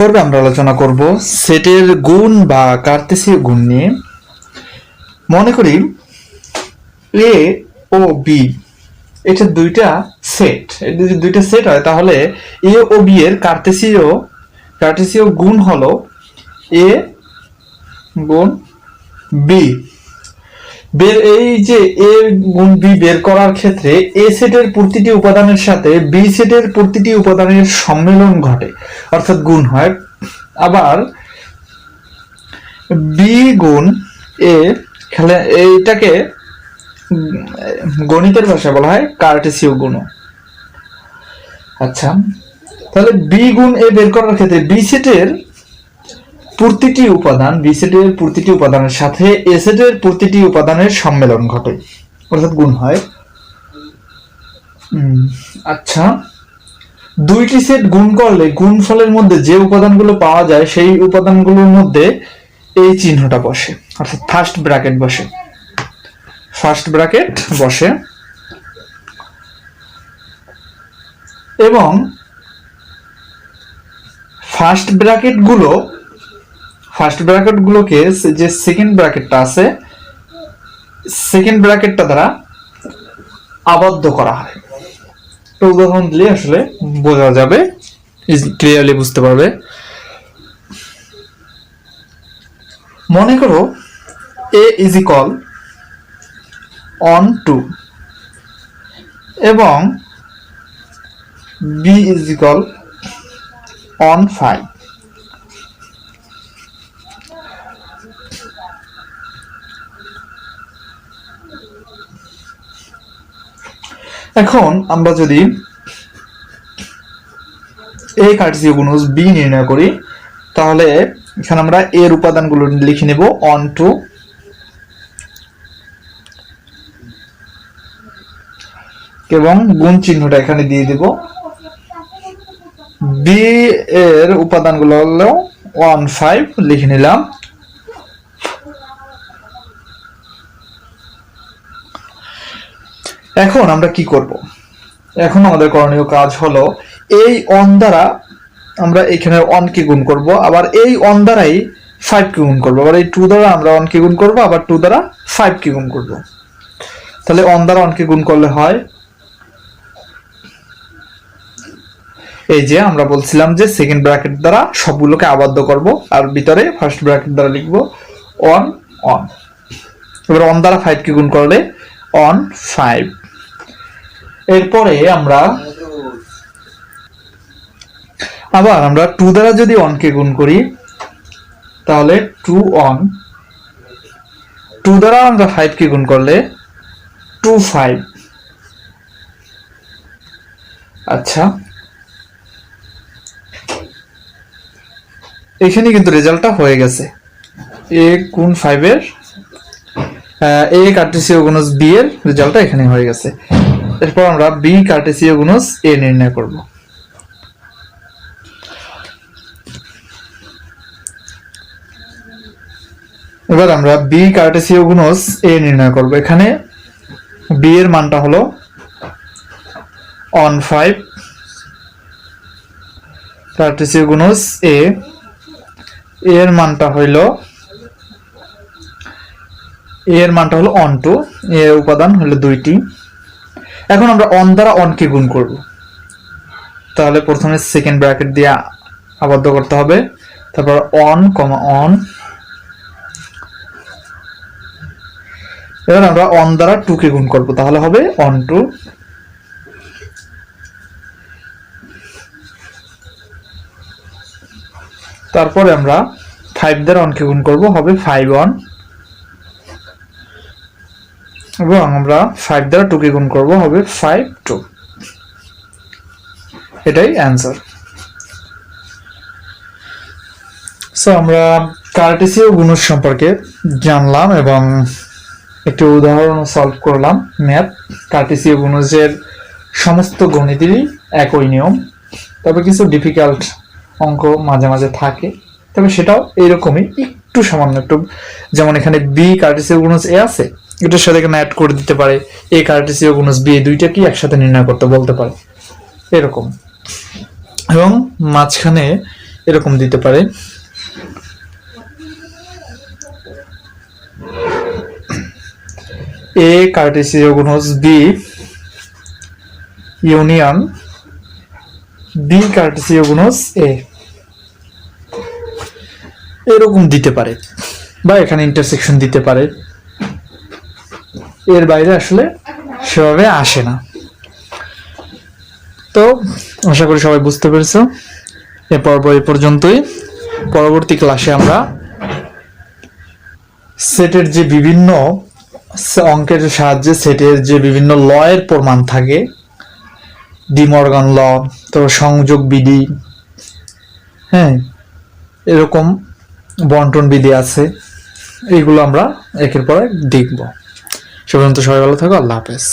পর্বে আমরা আলোচনা করব সেটের গুণ বা কার্তেসীয় গুণ নিয়ে। মনে করি এ ও বি এটা দুইটা সেট, যদি দুইটা সেট হয় তাহলে এ ও বি এর কার্তেসীয় গুণ হলো এ গুণ বি। এই যে এ গুণ বি বের করার ক্ষেত্রে এ সেটের প্রতিটি উপাদানের সাথে বি সেটের প্রতিটি উপাদানের সম্মেলন ঘটে, অর্থাৎ গুণ হয়। আবার বি গুণ এ, এইটাকে গণিতের ভাষায় বলা হয় কার্টেসীয় গুণ। আচ্ছা, তাহলে বি গুণ এ বের করার ক্ষেত্রে বি সেটের প্রতিটি উপাদানের সাথে এ সেটের প্রতিটি উপাদানের সম্মেলন ঘটে, অর্থাৎ গুণ হয়। আচ্ছা, দুইটি সেট গুণ করলে গুণফলের মধ্যে যে উপাদানগুলো পাওয়া যায় সেই উপাদানগুলোর মধ্যে এই চিহ্নটা বসে, অর্থাৎ ফার্স্ট ব্র্যাকেট বসে এবং ফার্স্ট ব্র্যাকেটগুলোকে যে সেকেন্ড ব্র্যাকেটটা আছে সেকেন্ড ব্র্যাকেটটা দ্বারা আবদ্ধ করা হয়। তো উদাহরণ দিলে আসলে বোঝা যাবে, ক্লিয়ারলি বুঝতে পারবে। মনে করো a is equal on 2 এবং b is equal on 5। এখন আমরা যদি a কার্টেসীয় গুণজ b নির্ণয় করি তাহলে এখানে আমরা এর উপাদানগুলো লিখে নেব on 2 এবং গুণ চিহ্নটা এখানে দিয়ে দেব। b এর উপাদানগুলো হলো 1 5 লিখে নিলাম। এখন আমরা কি করব? এখন আমাদের করণীয় কাজ হলো এই অন দ্বারা আমরা এখানে অন কে গুণ করব, আবার এই অন দ্বারাই 5 কে গুণ করব, আবার এই 2 দ্বারা আমরা অন কে গুণ করব, আবার 2 দ্বারা 5 কে গুণ করব। তাহলে অন দ্বারা অন কে গুণ করলে হয় এই যে আমরা বলছিলাম যে সেকেন্ড ব্র্যাকেট দ্বারা সবগুলোকে আবদ্ধ করব আর ভিতরে ফার্স্ট ব্র্যাকেট দ্বারা লিখব অন। এবার অন দ্বারা 5 কে গুণ করলে অন 5। এরপরে আমরা 2 দ্বারা যদি 1 কে গুণ করি তাহলে 2 অন। 2 দ্বারা আমরা 5 কে গুণ করলে 2 5। আচ্ছা, এখানে কিন্তু রেজাল্টটা হয়ে গেছে। a গুণ 5 এর a কার্টেসীয় গুণজ b এর রেজাল্টটা এখানে হয়ে গেছে। এরপর আমরা b কার্টেসীয় গুণজ a নির্ণয় করব। এবার আমরা b কার্টেসীয় গুণজ a নির্ণয় করব। এখানে b এর মানটা হলো on 5 কার্টেসীয় গুণজ a এর মানটা হলো on 2, এর উপাদান হলো দুইটি। এখন আমরা অন দ্বারা অন কে গুণ করব, তাহলে প্রথমে সেকেন্ড ব্র্যাকেট দিয়ে আবদ্ধ করতে হবে, তারপর অন অন। এবার আমরা অন দ্বারা 2 কে গুণ করব, তাহলে হবে on 2। তারপরে আমরা 5 দ্বারা অন কে গুণ করব, হবে 5 অন। এবং আমরা 5 দ্বারা 2 কে গুণ করব, হবে 5 2। এটাই অ্যান্সার। সো আমরা কার্টেসীয় গুণজ সম্পর্কে জানলাম এবং একটি উদাহরণ সলভ করলাম। ম্যাথ কার্টেসীয় গুণজের সমস্ত গণিতেরই একই নিয়ম, তবে কিছু ডিফিকাল্ট অঙ্ক মাঝে মাঝে থাকে, তবে সেটাও এইরকমই একটু সামান্য একটু। যেমন এখানে বি কার্টেসীয় গুণজ এ আছে, এটার সাথে এখানে অ্যাড করে দিতে পারে এ কার্টেসীয় গুণজ বি, দুইটা কি একসাথে নির্ণয় করতে বলতে পারে এরকম। এবং মাঝখানে এরকম দিতে পারে। এ কার্টেসীয় গুণ বি ইউনিয়ন বি কার্টেসীয় গুণ এ, এরকম দিতে পারে, বা এখানে ইন্টারসেকশন দিতে পারে। এর বাইরে আসলে সেভাবে আসে না। তো আশা করি সবাই বুঝতে পেরেছো। এ পর্ব এই পর্যন্তই। পরবর্তী ক্লাসে আমরা সেটের যে বিভিন্ন অঙ্কের সাহায্যে সেটের যে বিভিন্ন ল এর প্রমাণ থাকে, ডি মর্গান ল, তারপর সংযোগ বিধি, হ্যাঁ, এরকম বন্টন বিধি আছে, এইগুলো আমরা একের পর এক দেখব। সে পর্যন্ত সবাই ভালো থাকো। আল্লাহ হাফেজ।